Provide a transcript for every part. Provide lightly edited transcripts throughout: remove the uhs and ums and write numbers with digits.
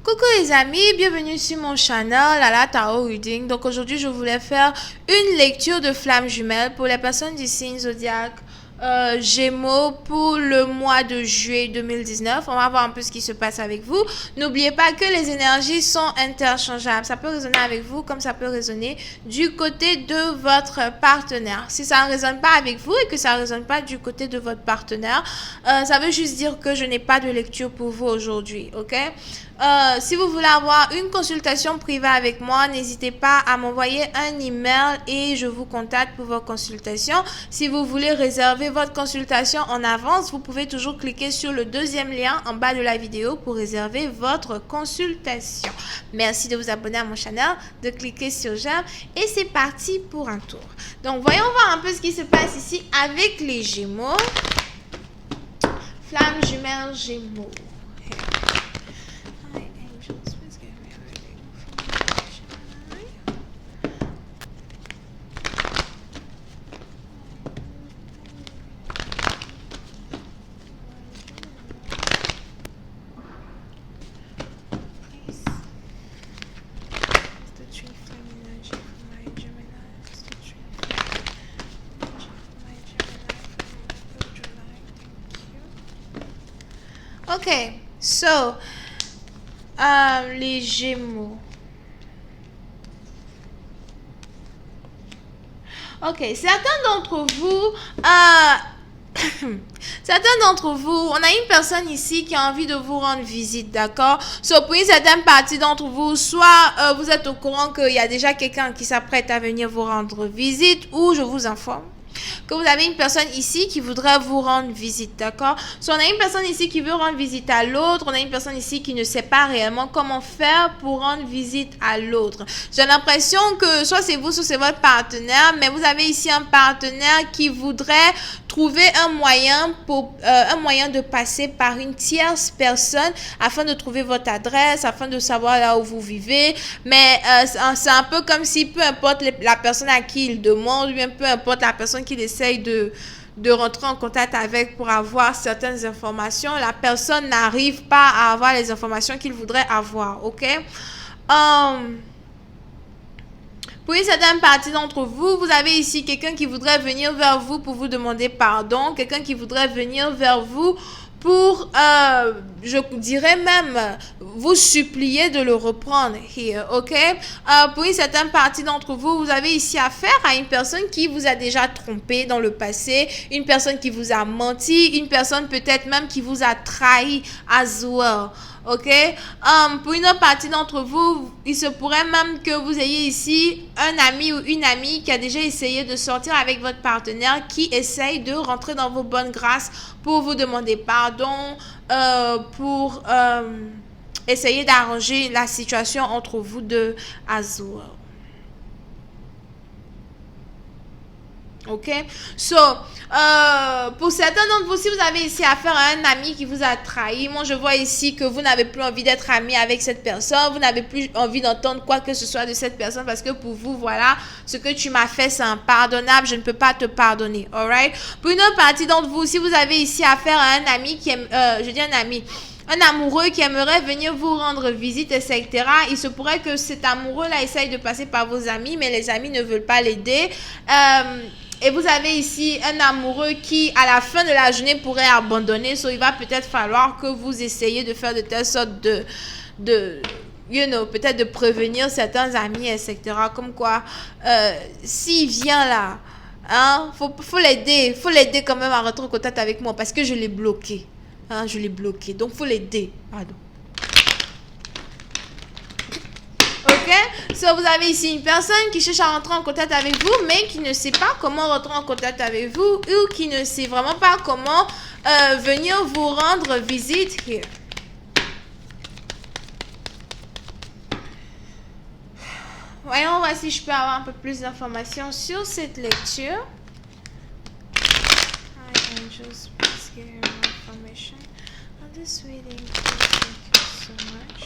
Coucou les amis, bienvenue sur mon channel Lala Tarot Reading. Donc aujourd'hui je voulais faire une lecture de flammes jumelles pour les personnes du signe zodiaque Gémeaux pour le mois de juillet 2019. On va voir un peu ce qui se passe avec vous. N'oubliez pas que les énergies sont interchangeables. Ça peut résonner avec vous comme ça peut résonner du côté de votre partenaire. Si ça ne résonne pas avec vous et que ça ne résonne pas du côté de votre partenaire, ça veut juste dire que je n'ai pas de lecture pour vous aujourd'hui, ok? Si vous voulez avoir une consultation privée avec moi, n'hésitez pas à m'envoyer un email et je vous contacte pour vos consultations. Si vous voulez réserver votre consultation en avance, vous pouvez toujours cliquer sur le deuxième lien en bas de la vidéo pour réserver votre consultation. Merci de vous abonner à mon channel, de cliquer sur j'aime et c'est parti pour un tour. Donc voyons voir un peu ce qui se passe ici avec les Gémeaux. Flammes jumelles Gémeaux. Ok, so, les Gémeaux. Ok, certains d'entre vous, on a une personne ici qui a envie de vous rendre visite, d'accord? So, pour une certaine partie d'entre vous, soit vous êtes au courant qu'il y a déjà quelqu'un qui s'apprête à venir vous rendre visite, ou je vous informe que vous avez une personne ici qui voudrait vous rendre visite, d'accord? So, on a une personne ici qui veut rendre visite à l'autre, on a une personne ici qui ne sait pas réellement comment faire pour rendre visite à l'autre. J'ai l'impression que soit c'est vous, soit c'est votre partenaire, mais vous avez ici un partenaire qui voudrait trouver un moyen de passer par une tierce personne afin de trouver votre adresse, afin de savoir là où vous vivez, mais c'est un peu comme si peu importe la personne à qui il demande, ou bien peu importe la personne qu'il essaye de rentrer en contact avec pour avoir certaines informations, la personne n'arrive pas à avoir les informations qu'il voudrait avoir, ok? Pour une certaine partie d'entre vous, vous avez ici quelqu'un qui voudrait venir vers vous pour vous demander pardon, quelqu'un qui voudrait venir vers vous pour, je dirais même, vous supplier de le reprendre here, ok? Pour une certaine partie d'entre vous, vous avez ici affaire à une personne qui vous a déjà trompé dans le passé, une personne qui vous a menti, une personne peut-être même qui vous a trahi as well. Ok, pour une autre partie d'entre vous, il se pourrait même que vous ayez ici un ami ou une amie qui a déjà essayé de sortir avec votre partenaire, qui essaye de rentrer dans vos bonnes grâces pour vous demander pardon, pour essayer d'arranger la situation entre vous deux as well. Ok, so, pour certains d'entre vous, si vous avez ici affaire à un ami qui vous a trahi, moi je vois ici que vous n'avez plus envie d'être ami avec cette personne, vous n'avez plus envie d'entendre quoi que ce soit de cette personne parce que pour vous, voilà, ce que tu m'as fait c'est impardonnable, je ne peux pas te pardonner, alright? Pour une autre partie d'entre vous, si vous avez ici affaire à un ami qui aime, un amoureux qui aimerait venir vous rendre visite, etc. Il se pourrait que cet amoureux-là essaye de passer par vos amis, mais les amis ne veulent pas l'aider. Et vous avez ici un amoureux qui, à la fin de la journée, pourrait abandonner. So, il va peut-être falloir que vous essayiez de faire de telle sorte peut-être de prévenir certains amis, etc. Comme quoi, s'il vient là, hein, faut l'aider. Faut l'aider quand même à rentrer en contact avec moi parce que je l'ai bloqué. Hein, je l'ai bloqué. Donc, faut l'aider. Pardon. Ok, so vous avez ici une personne qui cherche à rentrer en contact avec vous, mais qui ne sait pas comment rentrer en contact avec vous ou qui ne sait vraiment pas comment venir vous rendre visite here. Voyons voir si je peux avoir un peu plus d'informations sur cette lecture. Hi angels, please give me more information on this reading. Thank you so much.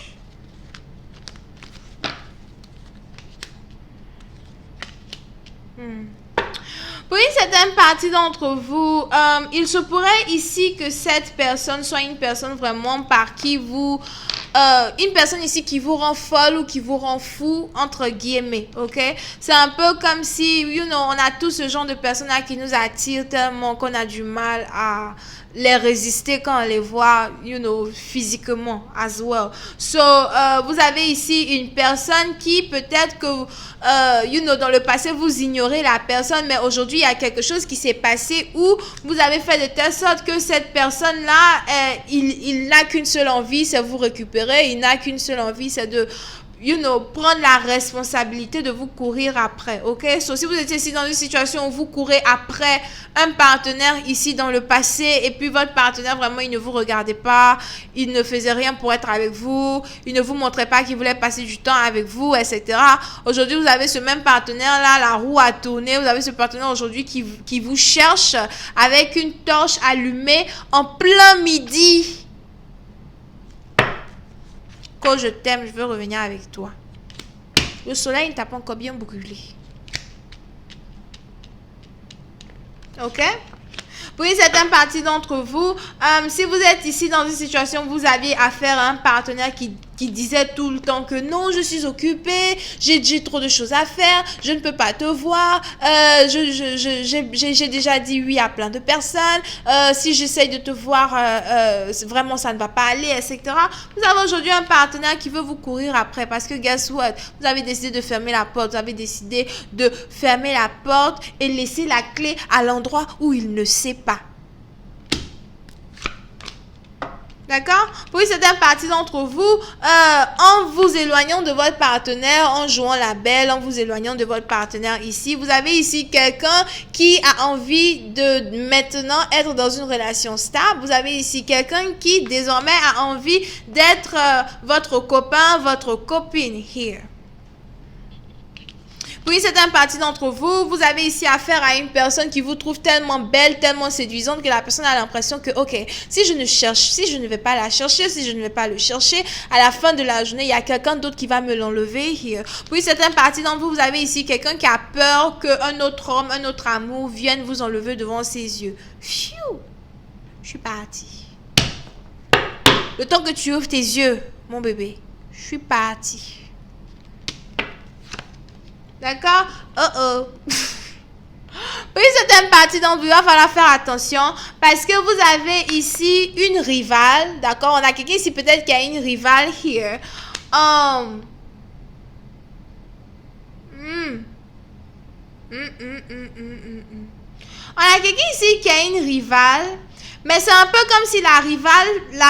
Pour une certaine partie d'entre vous, il se pourrait ici que cette personne soit une personne vraiment par qui vous une personne ici qui vous rend folle ou qui vous rend fou, entre guillemets, ok? C'est un peu comme si, on a tout ce genre de personnes là qui nous attirent tellement qu'on a du mal à les résister quand on les voit, physiquement as well. So, vous avez ici une personne qui peut-être que, dans le passé, vous ignorez la personne, mais aujourd'hui, il y a quelque chose qui s'est passé où vous avez fait de telle sorte que cette personne-là, il n'a qu'une seule envie, c'est vous récupérer. Il n'a qu'une seule envie, c'est de prendre la responsabilité de vous courir après, ok? So, si vous étiez ici dans une situation où vous courez après un partenaire ici dans le passé et puis votre partenaire, vraiment, il ne vous regardait pas, il ne faisait rien pour être avec vous, il ne vous montrait pas qu'il voulait passer du temps avec vous, etc. Aujourd'hui, vous avez ce même partenaire-là, la roue a tourné, vous avez ce partenaire aujourd'hui qui vous cherche avec une torche allumée en plein midi. Quand je t'aime, je veux revenir avec toi. Le soleil ne t'a pas encore bien brûlé. Ok? Pour une certaine partie d'entre vous, si vous êtes ici dans une situation où vous aviez affaire à un partenaire qui disait tout le temps que non, je suis occupée, j'ai trop de choses à faire, je ne peux pas te voir, j'ai déjà dit oui à plein de personnes, si j'essaye de te voir, vraiment ça ne va pas aller, etc. Vous avez aujourd'hui un partenaire qui veut vous courir après parce que guess what? Vous avez décidé de fermer la porte, vous avez décidé de fermer la porte et laisser la clé à l'endroit où il ne sait pas. D'accord? Pour une certaine partie d'entre vous, en vous éloignant de votre partenaire, en jouant la belle, en vous éloignant de votre partenaire ici, vous avez ici quelqu'un qui a envie de maintenant être dans une relation stable. Vous avez ici quelqu'un qui désormais a envie d'être votre copain, votre copine here. Pour une certaine partie d'entre vous, vous avez ici affaire à une personne qui vous trouve tellement belle, tellement séduisante que la personne a l'impression que, ok, si je ne vais pas la chercher, si je ne vais pas le chercher, à la fin de la journée, il y a quelqu'un d'autre qui va me l'enlever. Pour une certaine partie d'entre vous, vous avez ici quelqu'un qui a peur qu'un autre homme, un autre amour vienne vous enlever devant ses yeux. Phew, je suis partie. Le temps que tu ouvres tes yeux, mon bébé, je suis partie. D'accord? Pour une certaine partie d'entre vous, il va falloir faire attention parce que vous avez ici une rivale. D'accord? On a quelqu'un ici peut-être qui a une rivale here. On a quelqu'un ici qui a une rivale. Mais c'est un peu comme si la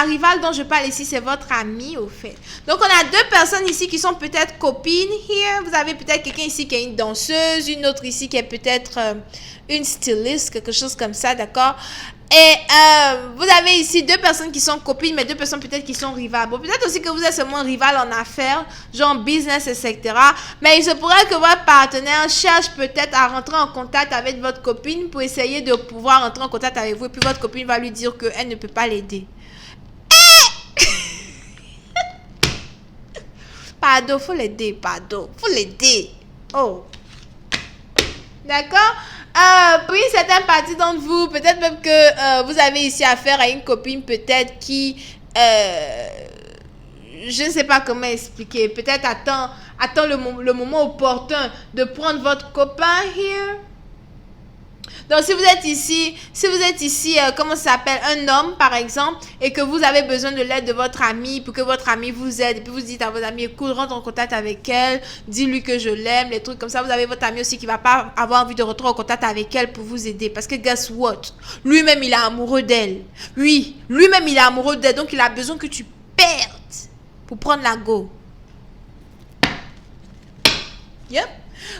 rivale dont je parle ici, c'est votre amie au fait. Donc, on a deux personnes ici qui sont peut-être copines here. Vous avez peut-être quelqu'un ici qui est une danseuse, une autre ici qui est peut-être une styliste, quelque chose comme ça, d'accord? Et vous avez ici deux personnes qui sont copines, mais deux personnes peut-être qui sont rivales. Bon, peut-être aussi que vous êtes seulement rival en affaires, genre business, etc. Mais il se pourrait que votre partenaire cherche peut-être à rentrer en contact avec votre copine pour essayer de pouvoir rentrer en contact avec vous. Et puis votre copine va lui dire qu'elle ne peut pas l'aider. Pardon, faut l'aider, pardon. Faut l'aider. Oh. D'accord? Pour une certaine partie d'entre vous, peut-être même que vous avez ici affaire à une copine peut-être qui, je ne sais pas comment expliquer, peut-être attend le moment opportun de prendre votre copain here. Donc, si vous êtes ici, comment ça s'appelle, un homme, par exemple, et que vous avez besoin de l'aide de votre ami pour que votre ami vous aide, et puis vous dites à votre ami, écoute, rentre en contact avec elle, dis-lui que je l'aime, les trucs comme ça. Vous avez votre ami aussi qui va pas avoir envie de rentrer en contact avec elle pour vous aider. Parce que, guess what? Lui-même, il est amoureux d'elle. Oui, lui-même, il est amoureux d'elle. Donc, il a besoin que tu perdes pour prendre la go. Yep.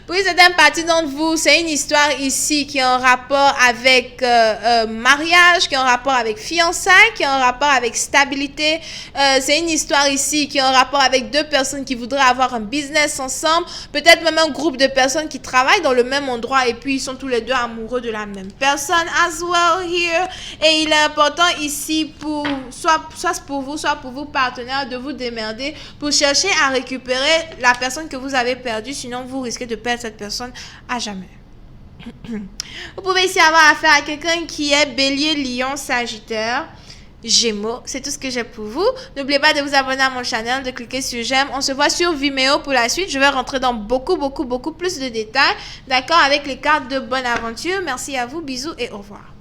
Pour une certaine partie d'entre vous, c'est une histoire ici qui est en rapport avec mariage, qui est en rapport avec fiançailles, qui est en rapport avec stabilité. C'est une histoire ici qui est en rapport avec deux personnes qui voudraient avoir un business ensemble. Peut-être même un groupe de personnes qui travaillent dans le même endroit et puis ils sont tous les deux amoureux de la même personne as well here. Et il est important ici pour, soit pour vous, soit pour vos partenaires, de vous démerder pour chercher à récupérer la personne que vous avez perdue. Sinon, vous risquez de perdre cette personne à jamais. Vous pouvez ici avoir affaire à quelqu'un qui est bélier, lion, sagittaire. Gémeaux, c'est tout ce que j'ai pour vous. N'oubliez pas de vous abonner à mon channel, de cliquer sur j'aime. On se voit sur Vimeo pour la suite. Je vais rentrer dans beaucoup plus de détails, d'accord, avec les cartes de bonne aventure. Merci à vous, bisous et au revoir.